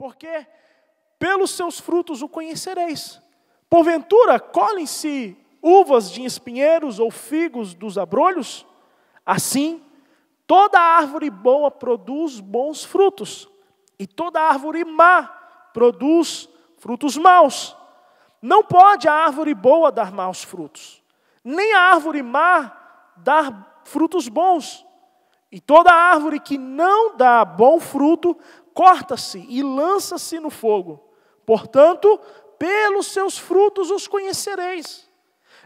porque pelos seus frutos o conhecereis. Porventura, colhem-se uvas de espinheiros ou figos dos abrolhos? Assim, toda árvore boa produz bons frutos, e toda árvore má produz frutos maus. Não pode a árvore boa dar maus frutos, nem a árvore má dar frutos bons. E toda árvore que não dá bom fruto, corta-se e lança-se no fogo. Portanto, pelos seus frutos os conhecereis.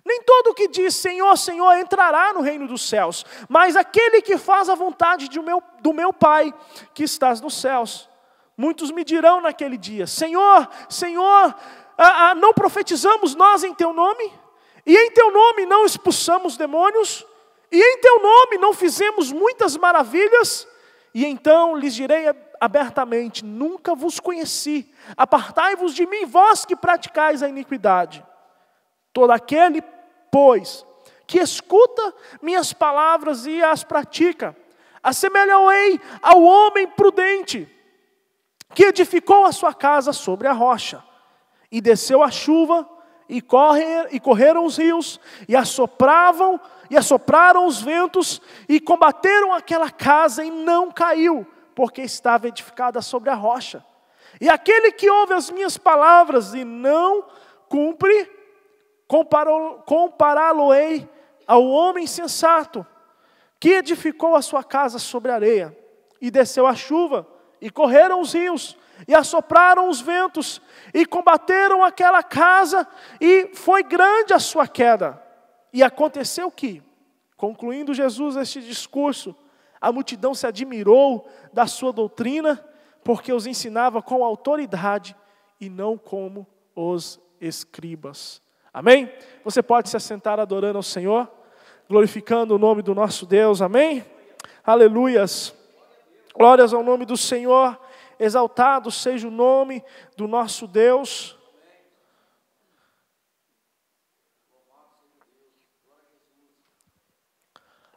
Nem todo que diz Senhor, Senhor entrará no reino dos céus, mas aquele que faz a vontade do meu Pai que estás nos céus. Muitos me dirão naquele dia, Senhor, Senhor, não profetizamos nós em Teu nome? E em Teu nome não expulsamos demônios? E em Teu nome não fizemos muitas maravilhas? E então lhes direi abertamente, nunca vos conheci, apartai-vos de mim, vós que praticais a iniquidade. Todo aquele, pois, que escuta minhas palavras e as pratica, assemelhar-ei ao homem prudente, que edificou a sua casa sobre a rocha, e desceu a chuva, e correram os rios, e assopraram os ventos, e combateram aquela casa, e não caiu, porque estava edificada sobre a rocha. E aquele que ouve as minhas palavras e não cumpre, compará-lo-ei ao homem insensato, que edificou a sua casa sobre a areia, e desceu a chuva, e correram os rios, e assopraram os ventos, e combateram aquela casa, e foi grande a sua queda. E aconteceu que, concluindo Jesus este discurso, a multidão se admirou da sua doutrina, porque os ensinava com autoridade, e não como os escribas. Amém? Você pode se assentar adorando ao Senhor, glorificando o nome do nosso Deus, amém? Aleluias, glórias ao nome do Senhor, exaltado seja o nome do nosso Deus.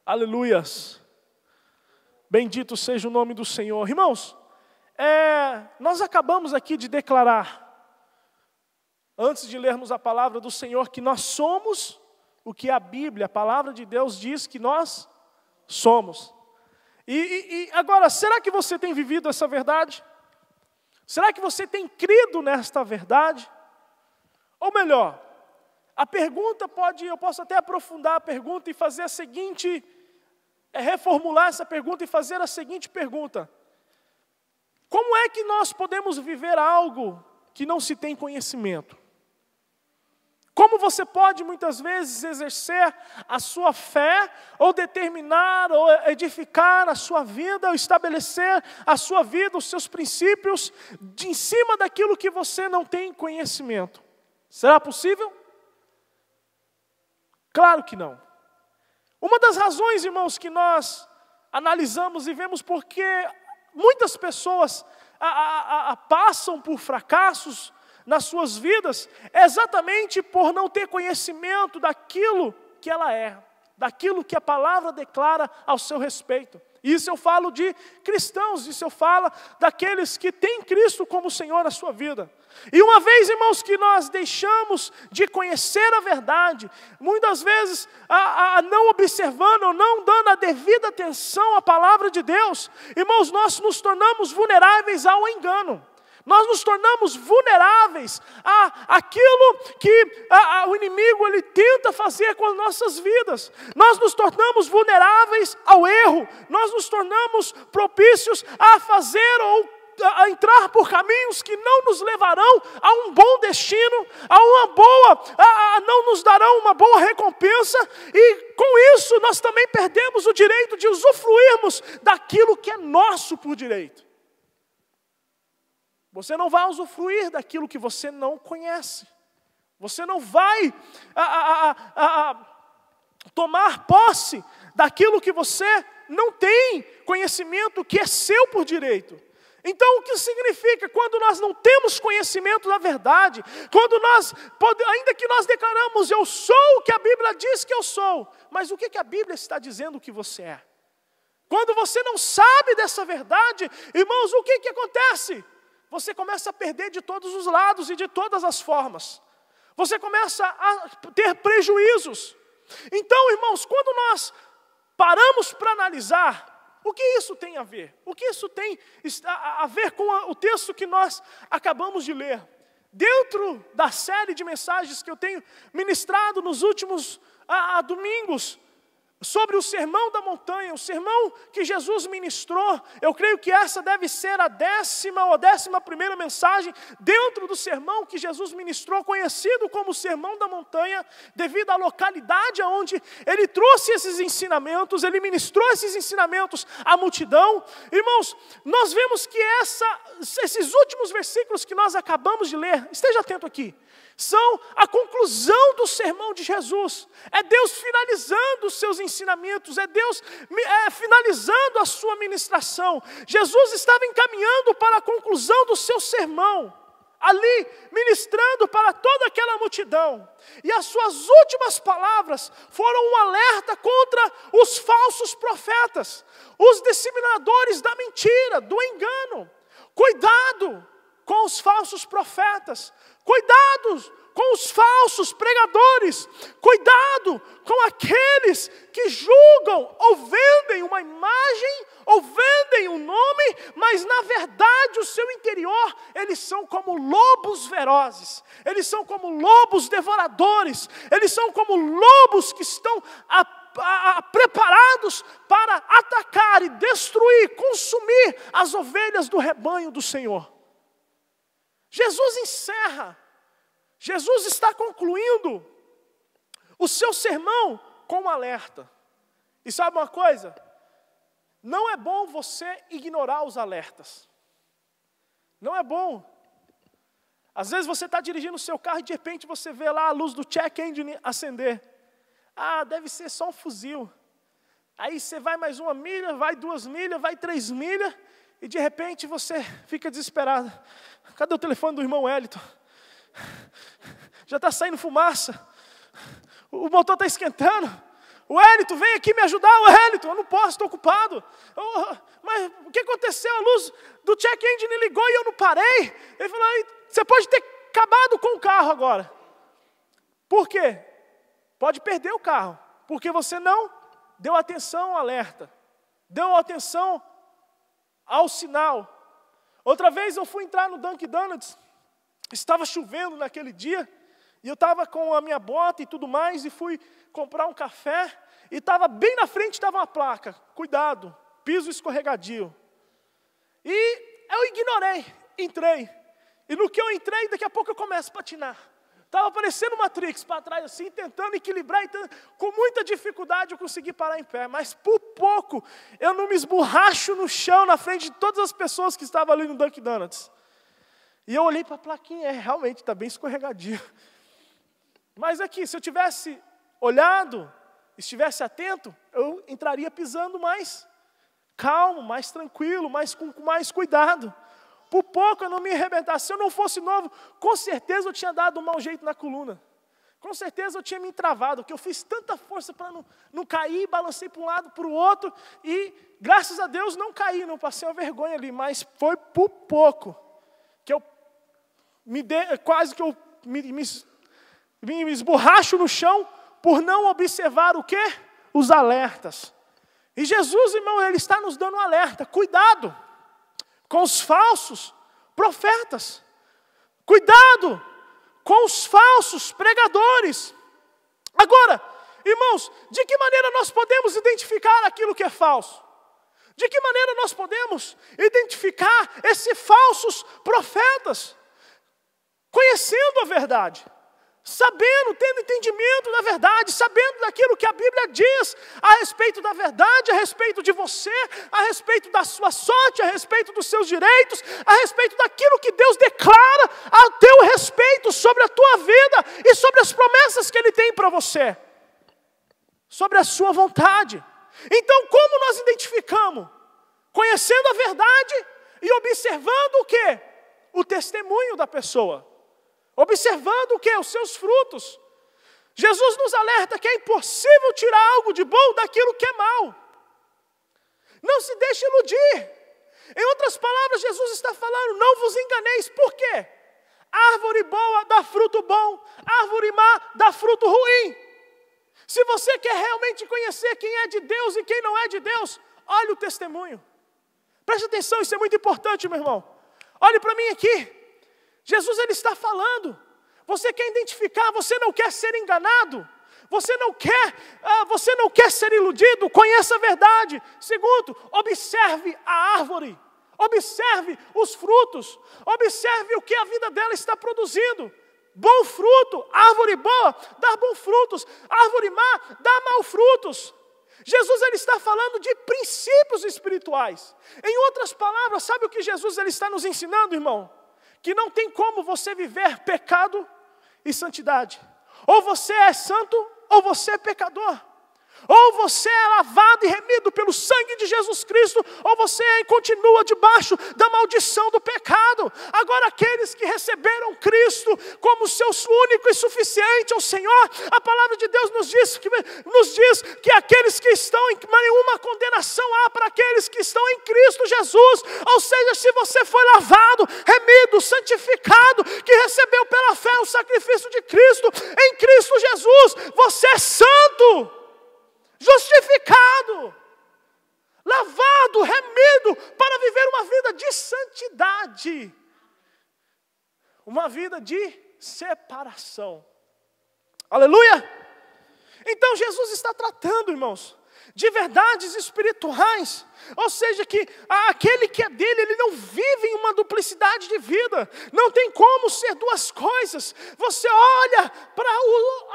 Aleluias, bendito seja o nome do Senhor. Irmãos, nós acabamos aqui de declarar, antes de lermos a palavra do Senhor, que nós somos o que a Bíblia, a palavra de Deus diz que nós somos. E agora, será que você tem vivido essa verdade? Será que você tem crido nesta verdade? Ou melhor, eu posso até aprofundar a pergunta e fazer a seguinte, reformular essa pergunta e fazer a seguinte pergunta. Como é que nós podemos viver algo que não se tem conhecimento? Como você pode muitas vezes exercer a sua fé, ou determinar, ou edificar a sua vida, ou estabelecer a sua vida, os seus princípios, em cima daquilo que você não tem conhecimento? Será possível? Claro que não. Uma das razões, irmãos, que nós analisamos e vemos porque muitas pessoas passam por fracassos nas suas vidas, é exatamente por não ter conhecimento daquilo que ela é, daquilo que a palavra declara ao seu respeito. Isso eu falo de cristãos, isso eu falo daqueles que têm Cristo como Senhor na sua vida. E uma vez, irmãos, que nós deixamos de conhecer a verdade, muitas vezes não observando ou não dando a devida atenção à palavra de Deus, irmãos, nós nos tornamos vulneráveis ao engano. Nós nos tornamos vulneráveis àquilo que o inimigo ele tenta fazer com as nossas vidas. Nós nos tornamos vulneráveis ao erro. Nós nos tornamos propícios a fazer ou a entrar por caminhos que não nos levarão a um bom destino, não nos darão uma boa recompensa. E com isso nós também perdemos o direito de usufruirmos daquilo que é nosso por direito. Você não vai usufruir daquilo que você não conhece. Você não vai tomar posse daquilo que você não tem conhecimento, que é seu por direito. Então, o que significa? Quando nós não temos conhecimento da verdade, ainda que nós declaramos, eu sou o que a Bíblia diz que eu sou, mas o que a Bíblia está dizendo que você é? Quando você não sabe dessa verdade, irmãos, o que acontece? você começa a perder de todos os lados e de todas as formas. Você começa a ter prejuízos. Então, irmãos, quando nós paramos para analisar, o que isso tem a ver? O que isso tem a ver com o texto que nós acabamos de ler? Dentro da série de mensagens que eu tenho ministrado nos últimos domingos, sobre o Sermão da Montanha, o sermão que Jesus ministrou, eu creio que essa deve ser a 10ª ou 11ª mensagem dentro do sermão que Jesus ministrou, conhecido como o Sermão da Montanha, devido à localidade onde ele trouxe esses ensinamentos, ele ministrou esses ensinamentos à multidão. Irmãos, nós vemos que esses últimos versículos que nós acabamos de ler, esteja atento aqui, são a conclusão do sermão de Jesus. É Deus finalizando os seus ensinamentos, é Deus finalizando a sua ministração. Jesus estava encaminhando para a conclusão do seu sermão, ali ministrando para toda aquela multidão. E as suas últimas palavras foram um alerta contra os falsos profetas, os disseminadores da mentira, do engano. Cuidado com os falsos profetas, cuidado com os falsos pregadores, cuidado com aqueles que julgam ou vendem uma imagem, ou vendem um nome, mas na verdade o seu interior, eles são como lobos ferozes, eles são como lobos devoradores, eles são como lobos que estão preparados para atacar e destruir, consumir as ovelhas do rebanho do Senhor. Jesus encerra, Jesus está concluindo o seu sermão com um alerta. E sabe uma coisa? Não é bom você ignorar os alertas. Não é bom. Às vezes você está dirigindo o seu carro e de repente você vê lá a luz do check engine acender. Ah, deve ser só um fuzil. Aí você vai mais 1 milha, vai 2 milhas, vai 3 milhas, e de repente você fica desesperado. Cadê o telefone do irmão Wellington? Já está saindo fumaça. O motor está esquentando. O Wellington, vem aqui me ajudar. O Wellington, eu não posso, estou ocupado. Mas o que aconteceu? A luz do check engine ligou e eu não parei. Ele falou, você pode ter acabado com o carro agora. Por quê? Pode perder o carro, porque você não deu atenção ao alerta, deu atenção ao sinal. Outra vez eu fui entrar no Dunkin' Donuts, estava chovendo naquele dia, e eu estava com a minha bota e tudo mais, e fui comprar um café, e estava bem na frente, estava uma placa, cuidado, piso escorregadio. E eu ignorei, entrei, e no que eu entrei, daqui a pouco eu começo a patinar. Estava parecendo Matrix para trás assim, tentando equilibrar, com muita dificuldade eu consegui parar em pé. Mas por pouco eu não me esborracho no chão na frente de todas as pessoas que estavam ali no Dunkin' Donuts. E eu olhei para a plaquinha, realmente está bem escorregadio. Mas aqui, se eu tivesse olhado, estivesse atento, eu entraria pisando mais calmo, mais tranquilo, com mais cuidado. Por pouco eu não me arrebentasse. Se eu não fosse novo, com certeza eu tinha dado um mau jeito na coluna. Com certeza eu tinha me entravado, porque eu fiz tanta força para não cair, balancei para um lado, para o outro, e graças a Deus não caí, não passei uma vergonha ali, mas foi por pouco que eu quase que eu me esborracho no chão por não observar o quê? Os alertas. E Jesus, irmão, Ele está nos dando um alerta, cuidado com os falsos profetas. Cuidado com os falsos pregadores. Agora, irmãos, de que maneira nós podemos identificar aquilo que é falso? De que maneira nós podemos identificar esses falsos profetas? Conhecendo a verdade. Sabendo, tendo entendimento da verdade, sabendo daquilo que a Bíblia diz a respeito da verdade, a respeito de você, a respeito da sua sorte, a respeito dos seus direitos, a respeito daquilo que Deus declara a teu respeito sobre a tua vida e sobre as promessas que Ele tem para você, sobre a sua vontade. Então, como nós identificamos? Conhecendo a verdade e observando o quê? O testemunho da pessoa. Observando o quê? Os seus frutos. Jesus nos alerta que é impossível tirar algo de bom daquilo que é mal. Não se deixe iludir. Em outras palavras, Jesus está falando, não vos enganeis. Por quê? Árvore boa dá fruto bom, árvore má dá fruto ruim. Se você quer realmente conhecer quem é de Deus e quem não é de Deus, olhe o testemunho. Preste atenção, isso é muito importante, meu irmão. Olhe para mim aqui. Jesus ele está falando. Você quer identificar, você não quer ser enganado. Você não quer ser iludido, conheça a verdade. Segundo, observe a árvore. Observe os frutos, observe o que a vida dela está produzindo. Bom fruto, árvore boa, dá bons frutos. Árvore má, dá maus frutos. Jesus ele está falando de princípios espirituais. Em outras palavras, sabe o que Jesus ele está nos ensinando, irmão? Que não tem como você viver pecado e santidade. Ou você é santo, ou você é pecador. Ou você é lavado e remido pelo sangue de Jesus Cristo, ou você continua debaixo da maldição do pecado. Agora aqueles que receberam Cristo como seu único e suficiente, o Senhor, a palavra de Deus nos diz que aqueles que estão em nenhuma condenação há para aqueles que estão em Cristo Jesus. Ou seja, se você foi lavado, remido, santificado, que recebeu pela fé o sacrifício de Cristo, em Cristo Jesus, você é santo. Justificado, lavado, remido, para viver uma vida de santidade, uma vida de separação. Aleluia! Então Jesus está tratando, irmãos, de verdades espirituais. Ou seja, que aquele que é dele, ele não vive em uma duplicidade de vida. Não tem como ser duas coisas. Você olha para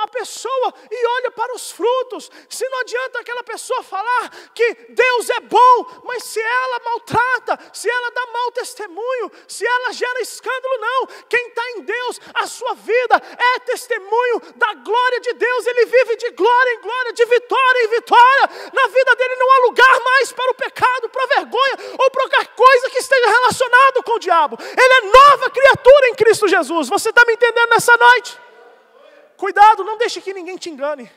a pessoa e olha para os frutos. Se não adianta aquela pessoa falar que Deus é bom, mas se ela maltrata, se ela dá mau testemunho, se ela gera escândalo, não. Quem está em Deus, a sua vida é testemunho da glória de Deus. Ele vive de glória em glória, de vitória em vitória. Na vida dele não há lugar mais para o pecado, para vergonha ou para qualquer coisa que esteja relacionado com o diabo. Ele é nova criatura em Cristo Jesus. Você está me entendendo nessa noite? Cuidado, não deixe que ninguém te engane.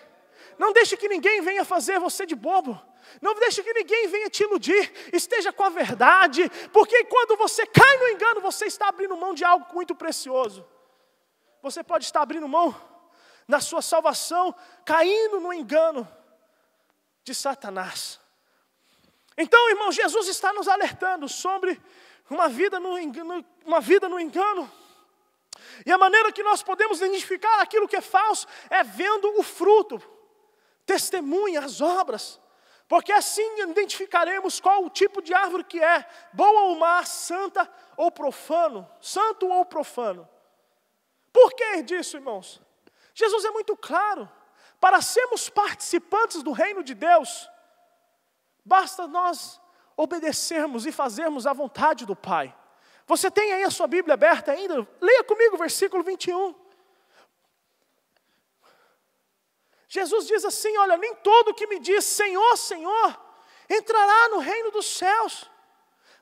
Não deixe que ninguém venha fazer você de bobo. Não deixe que ninguém venha te iludir. Esteja com a verdade, porque quando você cai no engano, você está abrindo mão de algo muito precioso. Você pode estar abrindo mão da sua salvação, caindo no engano de Satanás. Então, irmão, Jesus está nos alertando sobre uma vida no engano. E a maneira que nós podemos identificar aquilo que é falso é vendo o fruto, testemunha as obras. Porque assim identificaremos qual o tipo de árvore que é, boa ou má, santa ou profano, santo ou profano. Por que disso, irmãos? Jesus é muito claro. Para sermos participantes do reino de Deus, basta nós obedecermos e fazermos a vontade do Pai. Você tem aí a sua Bíblia aberta ainda? Leia comigo o versículo 21. Jesus diz assim, olha, nem todo que me diz Senhor, Senhor, entrará no reino dos céus,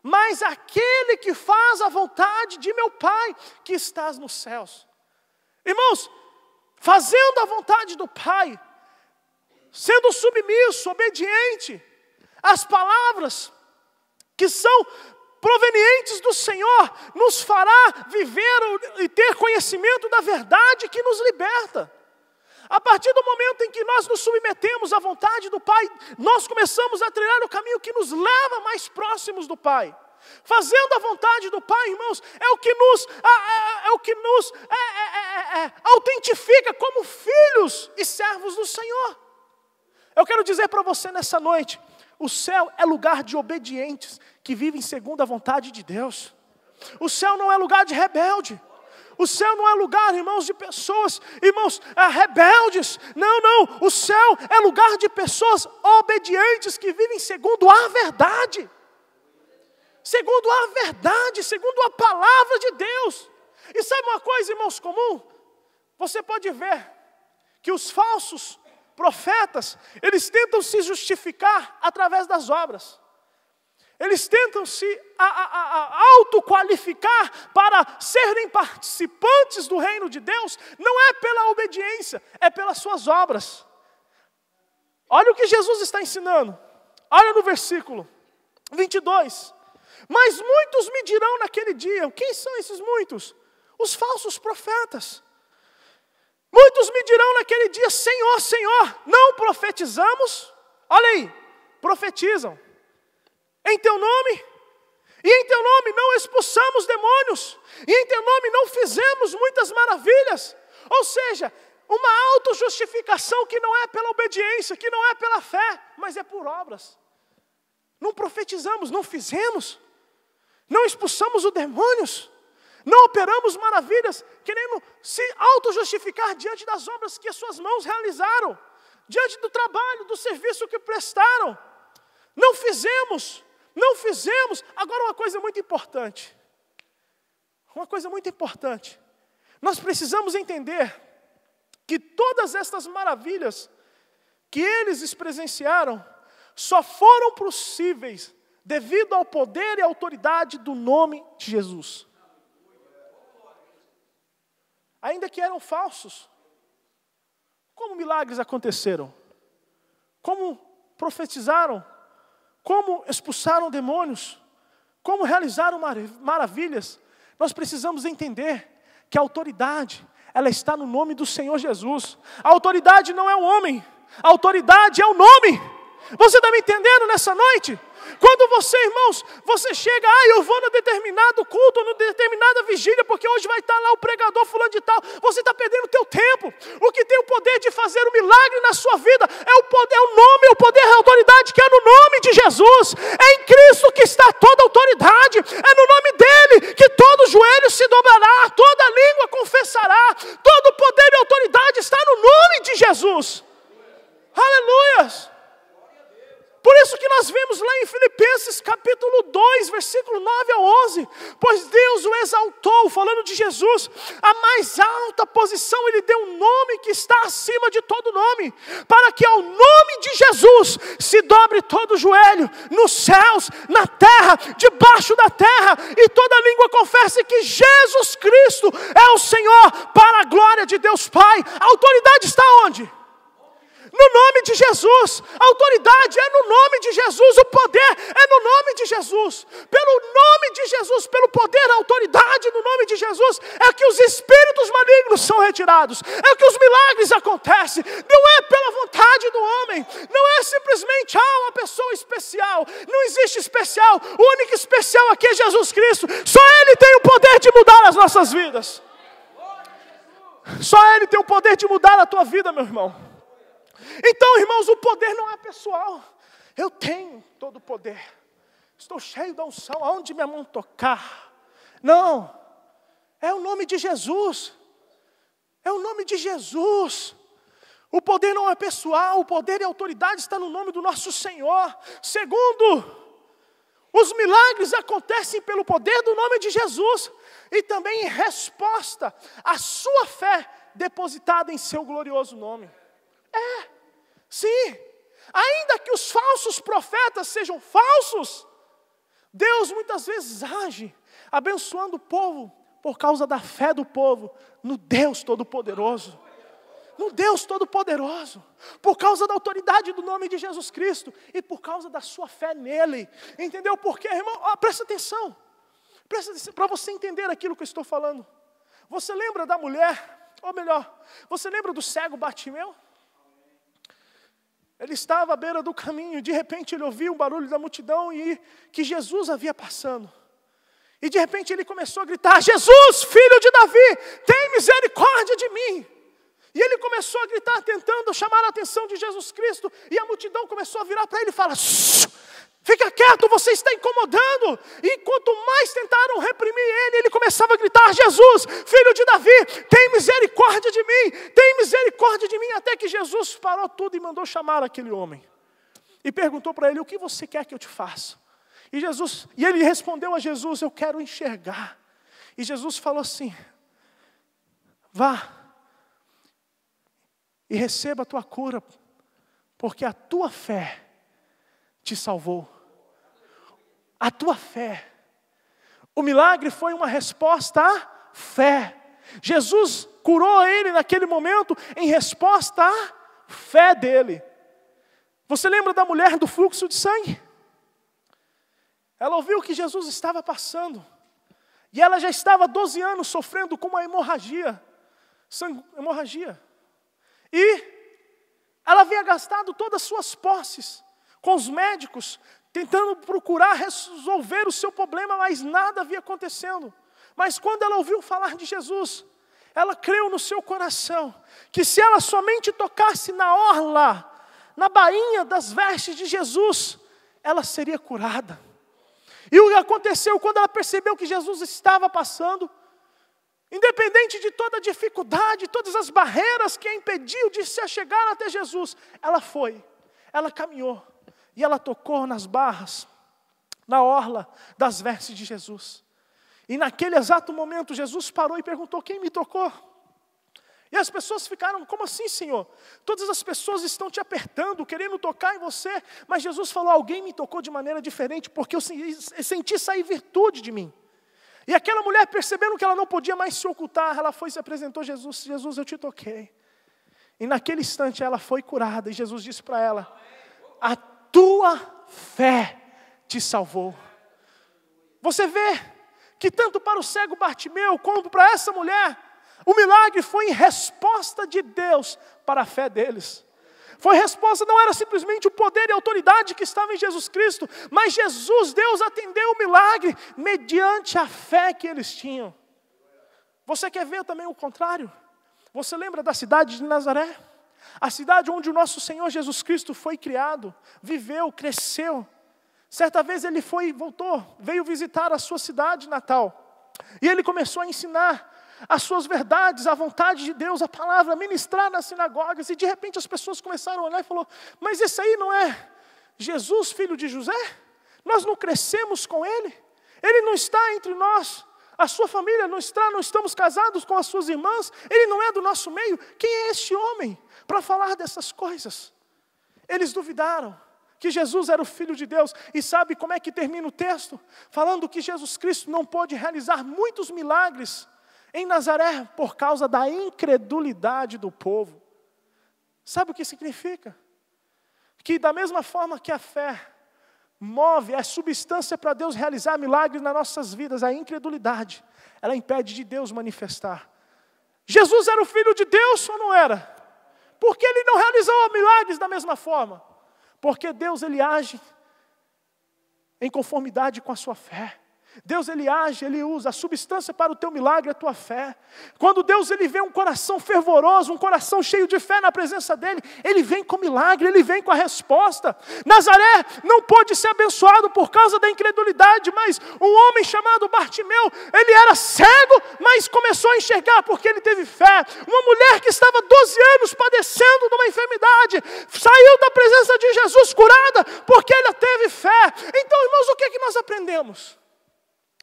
mas aquele que faz a vontade de meu Pai que estás nos céus. Irmãos, fazendo a vontade do Pai, sendo submisso, obediente, as palavras que são provenientes do Senhor, nos fará viver e ter conhecimento da verdade que nos liberta. A partir do momento em que nós nos submetemos à vontade do Pai, nós começamos a trilhar o caminho que nos leva mais próximos do Pai. Fazendo a vontade do Pai, irmãos, é o que nos autentifica como filhos e servos do Senhor. Eu quero dizer para você nessa noite, o céu é lugar de obedientes que vivem segundo a vontade de Deus. O céu não é lugar de rebelde. O céu não é lugar, irmãos, de pessoas, irmãos, rebeldes. Não, não. O céu é lugar de pessoas obedientes que vivem segundo a verdade. Segundo a verdade, segundo a palavra de Deus. E sabe uma coisa, irmãos, comum? Você pode ver que os falsos profetas, eles tentam se justificar através das obras. Eles tentam se autoqualificar para serem participantes do reino de Deus. Não é pela obediência, é pelas suas obras. Olha o que Jesus está ensinando. Olha no versículo 22. Mas muitos me dirão naquele dia. Quem são esses muitos? Os falsos profetas. Muitos me dirão naquele dia: Senhor, Senhor, não profetizamos? Olha aí, profetizam. Em teu nome, e em teu nome não expulsamos demônios, e em teu nome não fizemos muitas maravilhas. Ou seja, uma autojustificação que não é pela obediência, que não é pela fé, mas é por obras. Não profetizamos, não fizemos, não expulsamos os demônios, não operamos maravilhas, querendo se autojustificar diante das obras que as suas mãos realizaram, diante do trabalho, do serviço que prestaram. Não fizemos. Agora uma coisa muito importante. Nós precisamos entender que todas estas maravilhas que eles presenciaram só foram possíveis devido ao poder e autoridade do nome de Jesus. Ainda que eram falsos. Como milagres aconteceram? Como profetizaram? Como expulsaram demônios? Como realizaram maravilhas? Nós precisamos entender que a autoridade, ela está no nome do Senhor Jesus. A autoridade não é o homem, a autoridade é o nome. Você está me entendendo nessa noite? Quando você, irmãos, você chega, eu vou no determinado culto, no determinada vigília, porque hoje vai estar lá o pregador fulano de tal, você está perdendo o teu tempo. O que tem o poder de fazer um milagre na sua vida é o poder, o nome, o poder, a autoridade que é no nome de Jesus. É em Cristo que está toda a autoridade, é no nome dele que todo joelho se dobrará, toda língua confessará, todo o poder e autoridade está no nome de Jesus. Aleluias! Por isso que nós vemos lá em Filipenses capítulo 2, versículo 9 ao 11. Pois Deus o exaltou, falando de Jesus, a mais alta posição, Ele deu um nome que está acima de todo nome, para que ao nome de Jesus se dobre todo o joelho, nos céus, na terra, debaixo da terra, e toda língua confesse que Jesus Cristo é o Senhor, para a glória de Deus Pai. A autoridade está onde? No nome de Jesus. A autoridade é no nome de Jesus. O poder é no nome de Jesus. Pelo nome de Jesus, pelo poder, a autoridade no nome de Jesus, é que os espíritos malignos são retirados, é que os milagres acontecem. Não é pela vontade do homem, não é simplesmente uma pessoa especial. Não existe especial. O único especial aqui é Jesus Cristo. Só Ele tem o poder de mudar as nossas vidas. Só Ele tem o poder de mudar a tua vida, meu irmão. Então, irmãos, o poder não é pessoal. Eu tenho todo o poder. Estou cheio da unção, aonde minha mão tocar. Não, é o nome de Jesus. É o nome de Jesus. O poder não é pessoal, o poder e a autoridade está no nome do nosso Senhor. Segundo, os milagres acontecem pelo poder do nome de Jesus. E também em resposta à sua fé depositada em seu glorioso nome. Sim, ainda que os falsos profetas sejam falsos, Deus muitas vezes age, abençoando o povo, por causa da fé do povo, no Deus Todo-Poderoso. No Deus Todo-Poderoso, por causa da autoridade do nome de Jesus Cristo, e por causa da sua fé nele. Entendeu por quê, irmão? Presta atenção, para você entender aquilo que eu estou falando. Você lembra da mulher, ou melhor, você lembra do cego Bartimeu? Ele estava à beira do caminho, e de repente ele ouviu o barulho da multidão e que Jesus havia passando. E de repente ele começou a gritar: Jesus, filho de Davi, tem misericórdia de mim. E ele começou a gritar, tentando chamar a atenção de Jesus Cristo. E a multidão começou a virar para ele e falar: fica quieto, você está incomodando. E quanto mais tentaram reprimir ele, ele começava a gritar: Jesus, filho de Davi, tem misericórdia de mim, tem misericórdia de mim. Até que Jesus parou tudo e mandou chamar aquele homem. E perguntou para ele: o que você quer que eu te faça? E ele respondeu a Jesus: eu quero enxergar. E Jesus falou assim: vá e receba a tua cura, porque a tua fé te salvou. A tua fé. O milagre foi uma resposta à fé. Jesus curou ele naquele momento em resposta à fé dele. Você lembra da mulher do fluxo de sangue? Ela ouviu que Jesus estava passando. E ela já estava há 12 anos sofrendo com uma hemorragia. E ela havia gastado todas as suas posses com os médicos, tentando procurar resolver o seu problema, mas nada havia acontecendo. Mas quando ela ouviu falar de Jesus, ela creu no seu coração, que se ela somente tocasse na orla, na bainha das vestes de Jesus, ela seria curada. E o que aconteceu quando ela percebeu que Jesus estava passando, independente de toda a dificuldade, todas as barreiras que a impediu de se chegar até Jesus, ela foi, ela caminhou, e ela tocou nas barras, na orla das vestes de Jesus. E naquele exato momento, Jesus parou e perguntou: quem me tocou? E as pessoas ficaram: como assim, Senhor? Todas as pessoas estão te apertando, querendo tocar em você. Mas Jesus falou: alguém me tocou de maneira diferente, porque eu senti sair virtude de mim. E aquela mulher, percebendo que ela não podia mais se ocultar, ela foi e se apresentou a Jesus: Jesus, eu te toquei. E naquele instante ela foi curada, e Jesus disse para ela: a tua fé te salvou. Você vê que tanto para o cego Bartimeu, como para essa mulher, o milagre foi em resposta de Deus para a fé deles. Foi resposta, não era simplesmente o poder e a autoridade que estava em Jesus Cristo, mas Jesus, Deus atendeu o milagre mediante a fé que eles tinham. Você quer ver também o contrário? Você lembra da cidade de Nazaré? A cidade onde o nosso Senhor Jesus Cristo foi criado, viveu, cresceu. Certa vez ele veio visitar a sua cidade natal. E ele começou a ensinar as suas verdades, a vontade de Deus, a palavra, ministrar nas sinagogas. E de repente as pessoas começaram a olhar e falaram: mas esse aí não é Jesus, filho de José? Nós não crescemos com ele? Ele não está entre nós? A sua família não está, não estamos casados com as suas irmãs? Ele não é do nosso meio? Quem é este homem para falar dessas coisas? Eles duvidaram que Jesus era o Filho de Deus. E sabe como é que termina o texto? Falando que Jesus Cristo não pôde realizar muitos milagres em Nazaré por causa da incredulidade do povo. Sabe o que significa? Que da mesma forma que a fé move a substância para Deus realizar milagres nas nossas vidas, a incredulidade, ela impede de Deus manifestar. Jesus era o Filho de Deus ou não era? Por que ele não realizou milagres da mesma forma? Porque Deus, ele age em conformidade com a sua fé. Deus, ele age, ele usa a substância para o teu milagre, a tua fé. Quando Deus, ele vê um coração fervoroso, um coração cheio de fé na presença dele, ele vem com milagre, ele vem com a resposta. Nazaré não pôde ser abençoado por causa da incredulidade, mas um homem chamado Bartimeu, ele era cego, mas começou a enxergar porque ele teve fé. Uma mulher que estava 12 anos padecendo de uma enfermidade, saiu da presença de Jesus curada, porque ela teve fé. Então, irmãos, o que é que nós aprendemos?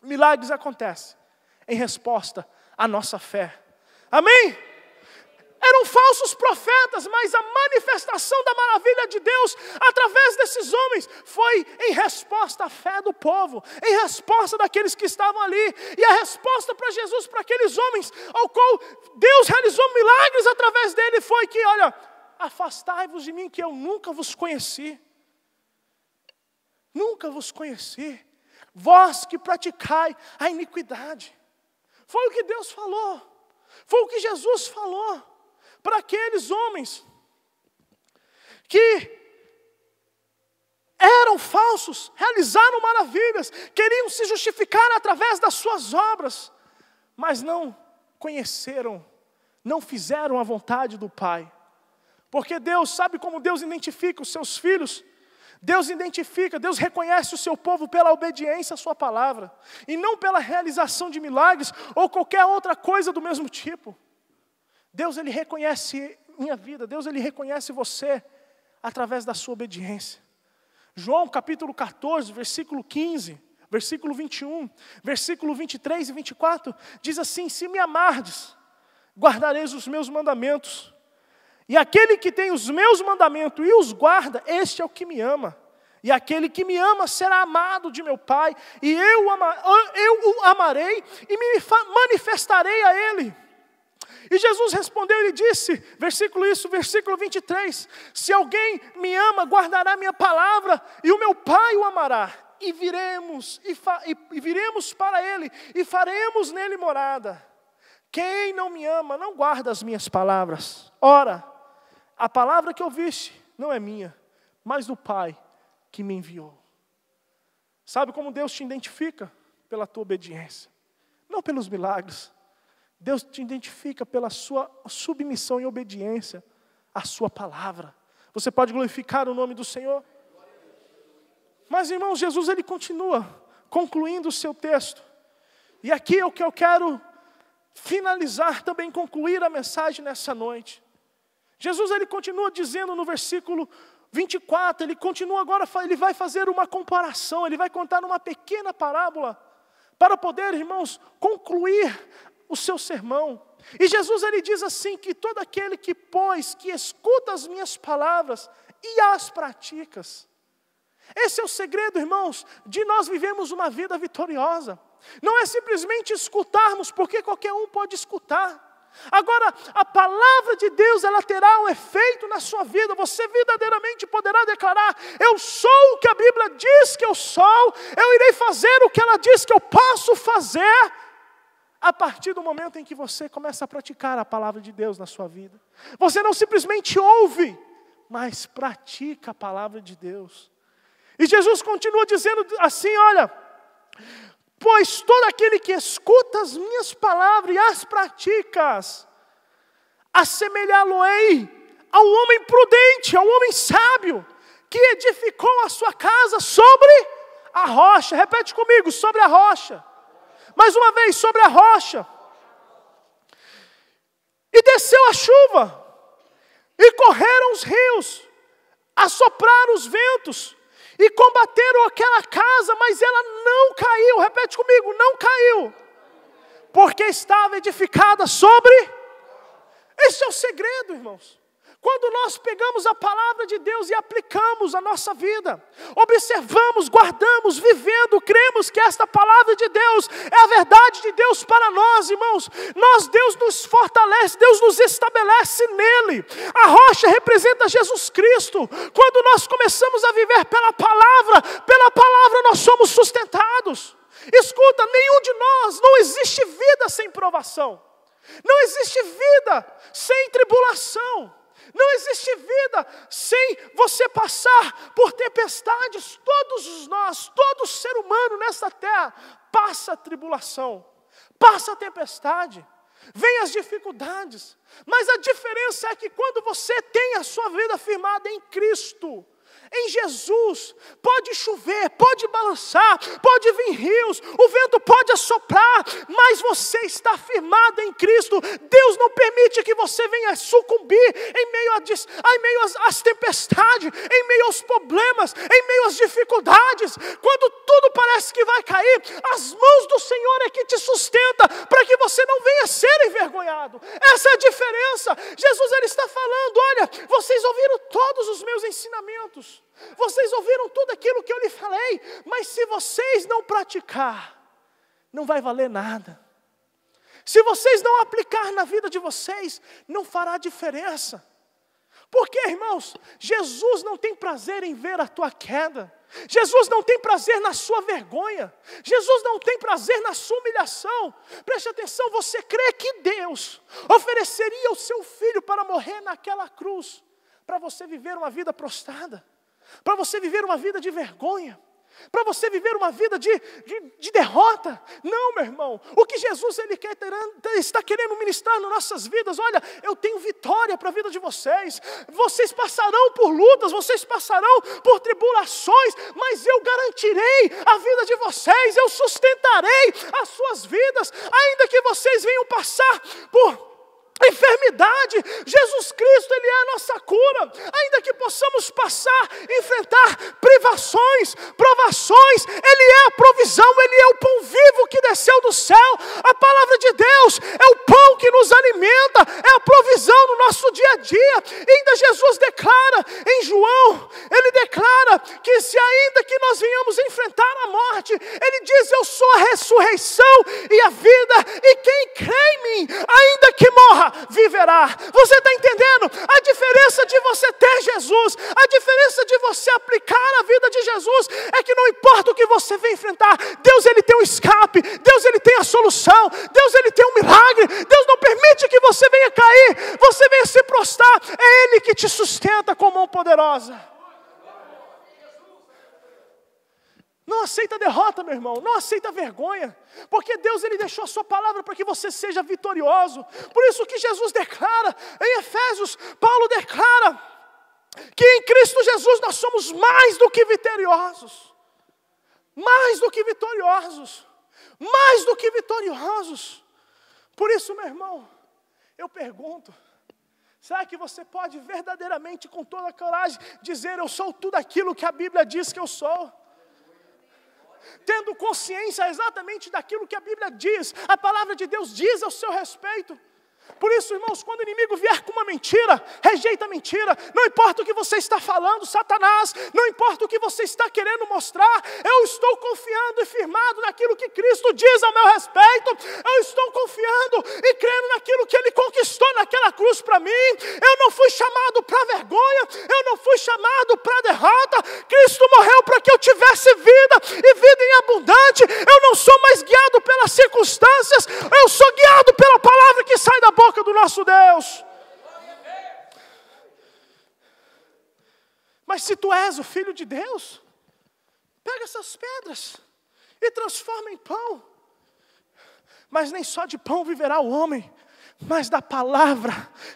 Milagres acontecem em resposta à nossa fé. Amém? Eram falsos profetas, mas a manifestação da maravilha de Deus através desses homens foi em resposta à fé do povo, em resposta daqueles que estavam ali. E a resposta para Jesus, para aqueles homens ao qual Deus realizou milagres através dele, foi que, olha, afastai-vos de mim que eu nunca vos conheci. Nunca vos conheci. Vós que praticai a iniquidade. Foi o que Deus falou. Foi o que Jesus falou para aqueles homens que eram falsos, realizaram maravilhas, queriam se justificar através das suas obras, mas não conheceram, não fizeram a vontade do Pai. Porque Deus, sabe como Deus identifica os seus filhos? Deus identifica, Deus reconhece o seu povo pela obediência à sua palavra, e não pela realização de milagres, ou qualquer outra coisa do mesmo tipo. Deus, ele reconhece minha vida, Deus, ele reconhece você, através da sua obediência. João capítulo 14, versículo 15, versículo 21, versículo 23 e 24, diz assim: se me amardes, guardareis os meus mandamentos. E aquele que tem os meus mandamentos e os guarda, este é o que me ama. E aquele que me ama será amado de meu Pai, e eu o amarei e me manifestarei a ele. E Jesus respondeu e disse, versículo 23, se alguém me ama, guardará minha palavra, e o meu Pai o amará, e viremos para Ele, e faremos nele morada. Quem não me ama, não guarda as minhas palavras. Ora, a palavra que ouviste não é minha, mas do Pai que me enviou. Sabe como Deus te identifica? Pela tua obediência, não pelos milagres. Deus te identifica pela sua submissão e obediência à sua palavra. Você pode glorificar o nome do Senhor? Mas, irmãos, Jesus ele continua concluindo o seu texto. E aqui é o que eu quero finalizar, também concluir a mensagem nessa noite. Jesus ele continua dizendo no versículo 24, ele continua agora, ele vai fazer uma comparação, ele vai contar uma pequena parábola, para poder, irmãos, concluir o seu sermão. E Jesus ele diz assim, que todo aquele que escuta as minhas palavras e as pratica. Esse é o segredo, irmãos, de nós vivermos uma vida vitoriosa. Não é simplesmente escutarmos, porque qualquer um pode escutar. Agora, a palavra de Deus, ela terá um efeito na sua vida. Você verdadeiramente poderá declarar: eu sou o que a Bíblia diz que eu sou, eu irei fazer o que ela diz que eu posso fazer. A partir do momento em que você começa a praticar a palavra de Deus na sua vida. Você não simplesmente ouve, mas pratica a palavra de Deus. E Jesus continua dizendo assim, olha: pois todo aquele que escuta as minhas palavras e as pratica, assemelhá-lo-ei ao homem prudente, ao homem sábio, que edificou a sua casa sobre a rocha. Repete comigo, sobre a rocha. Mais uma vez, sobre a rocha. E desceu a chuva, e correram os rios, assopraram os ventos, e combateram aquela casa, mas ela não caiu. Repete comigo, não caiu. Porque estava edificada sobre... Esse é o segredo, irmãos. Quando nós pegamos a palavra de Deus e aplicamos a nossa vida, observamos, guardamos, vivendo, cremos que esta palavra de Deus é a verdade de Deus para nós, irmãos. Deus nos fortalece, Deus nos estabelece nele. A rocha representa Jesus Cristo. Quando nós começamos a viver pela palavra nós somos sustentados. Escuta, nenhum de nós, não existe vida sem provação. Não existe vida sem tribulação. Não existe vida sem você passar por tempestades. Todos nós, todo ser humano nesta terra passa tribulação, passa tempestade, vem as dificuldades. Mas a diferença é que quando você tem a sua vida firmada em Cristo, em Jesus, pode chover, pode balançar, pode vir rios, o vento pode assoprar, mas você está firmado em Cristo. Deus não permite que você venha sucumbir em meio às tempestades, em meio aos problemas, em meio às dificuldades. Quando tudo parece que vai cair, as mãos do Senhor é que te sustenta, para que você não venha ser envergonhado. Essa é a diferença. Jesus ele está falando: olha, vocês ouviram todos os meus ensinamentos, vocês ouviram tudo aquilo que eu lhe falei, mas se vocês não praticar, não vai valer nada. Se vocês não aplicar na vida de vocês, não fará diferença. Porque, irmãos, Jesus não tem prazer em ver a tua queda. Jesus não tem prazer na sua vergonha. Jesus não tem prazer na sua humilhação. Preste atenção, você crê que Deus ofereceria o seu filho para morrer naquela cruz, para você viver uma vida prostrada, para você viver uma vida de vergonha, para você viver uma vida de derrota? Não, meu irmão. O que Jesus está querendo ministrar nas nossas vidas: olha, eu tenho vitória para a vida de vocês. Vocês passarão por lutas, vocês passarão por tribulações, mas eu garantirei a vida de vocês, eu sustentarei as suas vidas, ainda que vocês venham passar por enfermidade. Jesus Cristo, Ele é a nossa cura. Ainda que possamos enfrentar privações, provações, Ele é a provisão, Ele é o pão vivo que desceu do céu. A palavra de Deus é o pão que nos alimenta, é a provisão no nosso dia a dia. E ainda Jesus declara em João, Ele declara que se ainda que nós venhamos enfrentar a morte, Ele diz: eu sou a ressurreição e a vida, e quem crê em mim, ainda que morra, viverá. Você está entendendo? A diferença de você ter Jesus, a diferença de você aplicar a vida de Jesus, é que não importa o que você vem enfrentar, Deus ele tem um escape, Deus ele tem a solução, Deus ele tem um milagre, Deus não permite que você venha cair, você venha se prostrar, é Ele que te sustenta com mão poderosa. Não aceita derrota, meu irmão, não aceita vergonha, porque Deus ele deixou a sua palavra para que você seja vitorioso. Por isso que Jesus declara, em Efésios, Paulo declara, que em Cristo Jesus nós somos mais do que vitoriosos. Mais do que vitoriosos. Mais do que vitoriosos. Por isso, meu irmão, eu pergunto, será que você pode verdadeiramente, com toda a coragem, dizer eu sou tudo aquilo que a Bíblia diz que eu sou? Tendo consciência exatamente daquilo que a Bíblia diz, a palavra de Deus diz ao seu respeito. Por isso, irmãos, quando o inimigo vier com uma mentira, rejeita a mentira. Não importa o que você está falando, Satanás, não importa o que você está querendo mostrar, eu estou confiando e firmado naquilo que Cristo diz ao meu respeito. Eu estou confiando e crendo naquilo que Ele conquistou naquela cruz para mim. Eu não fui chamado para vergonha, eu não fui chamado para derrota. Cristo morreu para que eu tivesse vida e vida em abundante. Eu não sou mais guiado pelas circunstâncias, eu sou guiado pela palavra que sai da boca do nosso Deus. Mas se tu és o Filho de Deus, pega essas pedras e transforma em pão. Mas nem só de pão viverá o homem, mas da palavra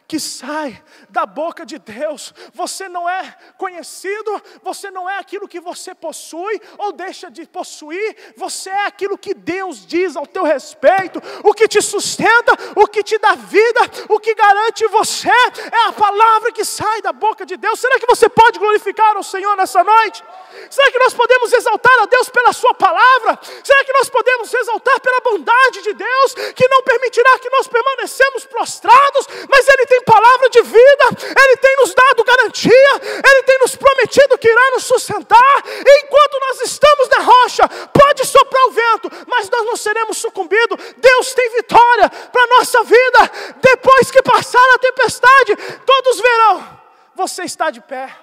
que sai da boca de Deus. Você não é conhecido, você não é aquilo que você possui ou deixa de possuir, você é aquilo que Deus diz ao teu respeito. O que te sustenta, o que te dá vida, o que garante você, é a palavra que sai da boca de Deus. Será que você pode glorificar ao Senhor nessa noite? Será que nós podemos exaltar a Deus pela sua palavra? Será que nós podemos exaltar pela bondade de Deus, que não permitirá que nós permanecemos prostrados, mas Ele tem palavra de vida, Ele tem nos dado garantia, Ele tem nos prometido que irá nos sustentar, e enquanto nós estamos na rocha, pode soprar o vento, mas nós não seremos sucumbidos. Deus tem vitória para a nossa vida. Depois que passar a tempestade, todos verão, você está de pé,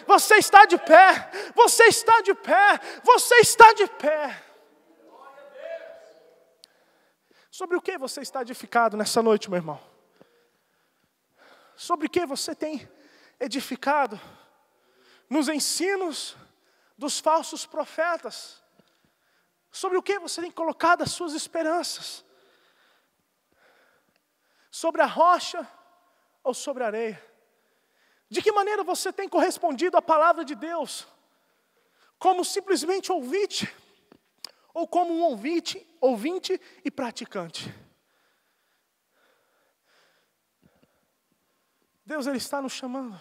você está de pé, você está de pé, você está de pé. Sobre o que você está edificado nessa noite, meu irmão? Sobre o que você tem edificado? Nos ensinos dos falsos profetas? Sobre o que você tem colocado as suas esperanças? Sobre a rocha ou sobre a areia? De que maneira você tem correspondido à palavra de Deus? Como simplesmente ouvinte? Ou como um ouvinte e praticante? Deus ele está nos chamando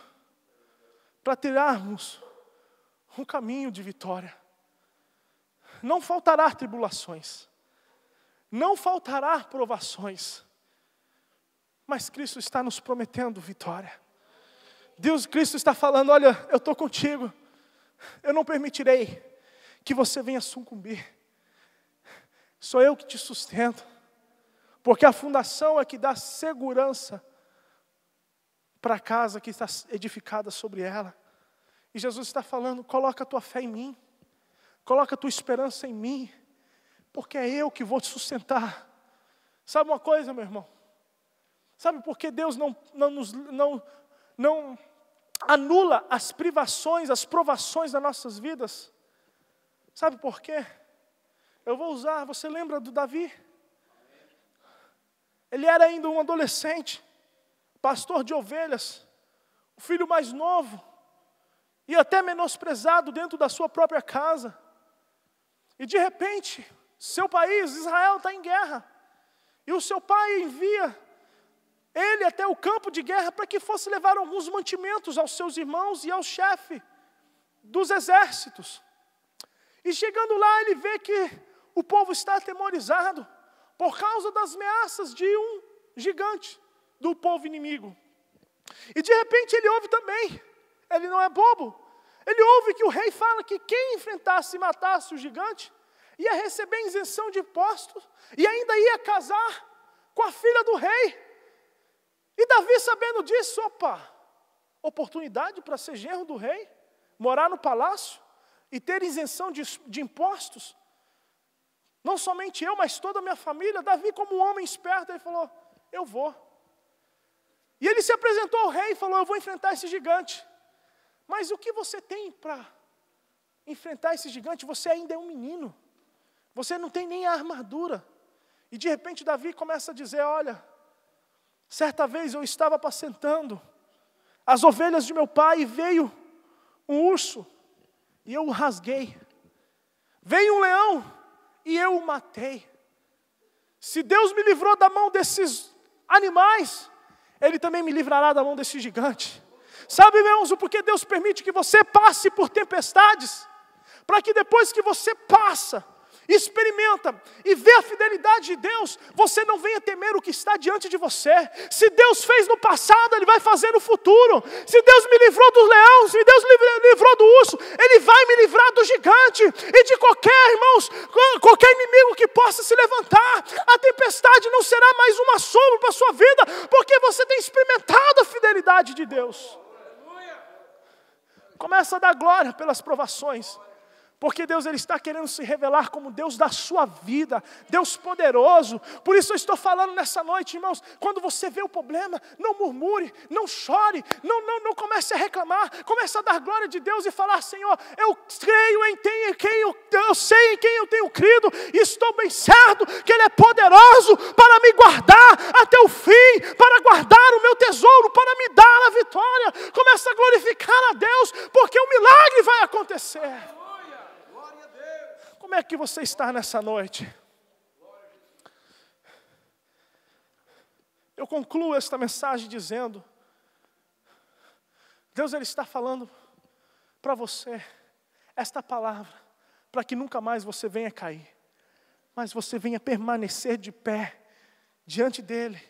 para tirarmos um caminho de vitória. Não faltará tribulações, não faltará provações, mas Cristo está nos prometendo vitória. Cristo está falando, olha, eu estou contigo, eu não permitirei que você venha sucumbir. Sou eu que te sustento, porque a fundação é que dá segurança para a casa que está edificada sobre ela. E Jesus está falando, coloca a tua fé em mim, coloca a tua esperança em mim, porque é eu que vou te sustentar. Sabe uma coisa, meu irmão? Sabe por que Deus não anula as privações, as provações das nossas vidas? Sabe por quê? Eu vou usar, você lembra do Davi? Ele era ainda um adolescente, pastor de ovelhas, o filho mais novo, e até menosprezado dentro da sua própria casa. E de repente, seu país, Israel, está em guerra. E o seu pai envia ele até o campo de guerra para que fosse levar alguns mantimentos aos seus irmãos e ao chefe dos exércitos. E chegando lá, ele vê que o povo está atemorizado por causa das ameaças de um gigante do povo inimigo. E de repente ele ouve também, ele não é bobo, ele ouve que o rei fala que quem enfrentasse e matasse o gigante ia receber isenção de impostos e ainda ia casar com a filha do rei. E Davi, sabendo disso, oportunidade para ser genro do rei, morar no palácio e ter isenção de impostos. Não somente eu, mas toda a minha família. Davi, como um homem esperto, ele falou, eu vou. E ele se apresentou ao rei e falou, eu vou enfrentar esse gigante. Mas o que você tem para enfrentar esse gigante? Você ainda é um menino. Você não tem nem a armadura. E de repente Davi começa a dizer, olha, certa vez eu estava apacentando as ovelhas de meu pai e veio um urso e eu o rasguei. Veio um leão e eu o matei. Se Deus me livrou da mão desses animais, Ele também me livrará da mão desse gigante. Sabe, irmãos, o porquê Deus permite que você passe por tempestades? Para que depois que você passa, experimenta e vê a fidelidade de Deus, você não venha temer o que está diante de você. Se Deus fez no passado, Ele vai fazer no futuro. Se Deus me livrou dos leões, se Deus me livrou do urso, Ele vai me livrar do gigante e de qualquer, irmãos, qualquer inimigo que possa se levantar. A tempestade não será mais uma sombra para a sua vida, porque você tem experimentado a fidelidade de Deus. Começa a dar glória pelas provações. Porque Deus, Ele está querendo se revelar como Deus da sua vida, Deus poderoso. Por isso eu estou falando nessa noite, irmãos, quando você vê o problema, não murmure, não chore, não comece a reclamar, comece a dar glória de Deus e falar, Senhor, eu creio em quem eu sei em quem eu tenho crido, e estou bem certo que Ele é poderoso para me guardar até o fim, para guardar o meu tesouro, para me dar a vitória. Comece a glorificar a Deus, porque o milagre vai acontecer. Como é que você está nessa noite? Eu concluo esta mensagem dizendo, Deus, Ele está falando para você esta palavra, para que nunca mais você venha cair, mas você venha permanecer de pé diante dEle,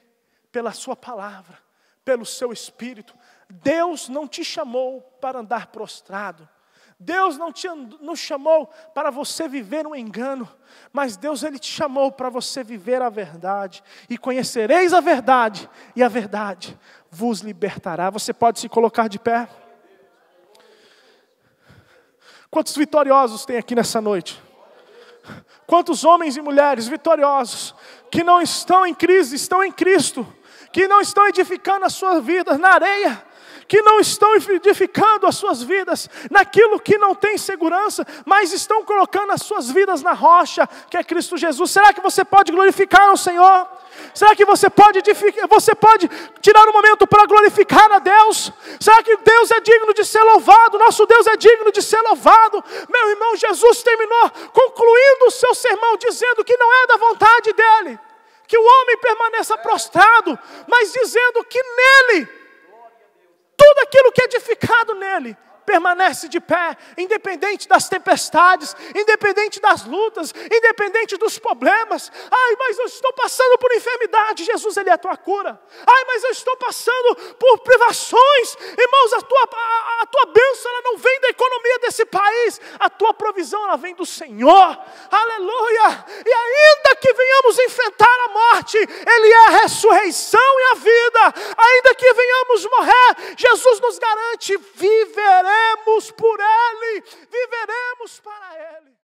pela sua palavra, pelo seu Espírito. Deus não te chamou para andar prostrado. Deus não nos chamou para você viver um engano, mas Deus, Ele te chamou para você viver a verdade. E conhecereis a verdade, e a verdade vos libertará. Você pode se colocar de pé? Quantos vitoriosos tem aqui nessa noite? Quantos homens e mulheres vitoriosos, que não estão em crise, estão em Cristo, que não estão edificando as suas vidas na areia, que não estão edificando as suas vidas naquilo que não tem segurança, mas estão colocando as suas vidas na rocha, que é Cristo Jesus. Será que você pode glorificar ao Senhor? Será que você pode tirar um momento para glorificar a Deus? Será que Deus é digno de ser louvado? Nosso Deus é digno de ser louvado. Meu irmão, Jesus terminou concluindo o seu sermão dizendo que não é da vontade dEle que o homem permaneça prostrado, mas dizendo que nele, tudo aquilo que é edificado nele, permanece de pé, independente das tempestades, independente das lutas, independente dos problemas. Ai, mas eu estou passando por enfermidade. Jesus, Ele é a tua cura. Ai, mas eu estou passando por privações. Irmãos, a tua bênção, ela não vem da economia desse país. A tua provisão, ela vem do Senhor. Aleluia. E ainda que venhamos enfrentar a morte, Ele é a ressurreição e a vida. Ainda que venhamos morrer, Jesus nos garante, viveremos por Ele, viveremos para Ele.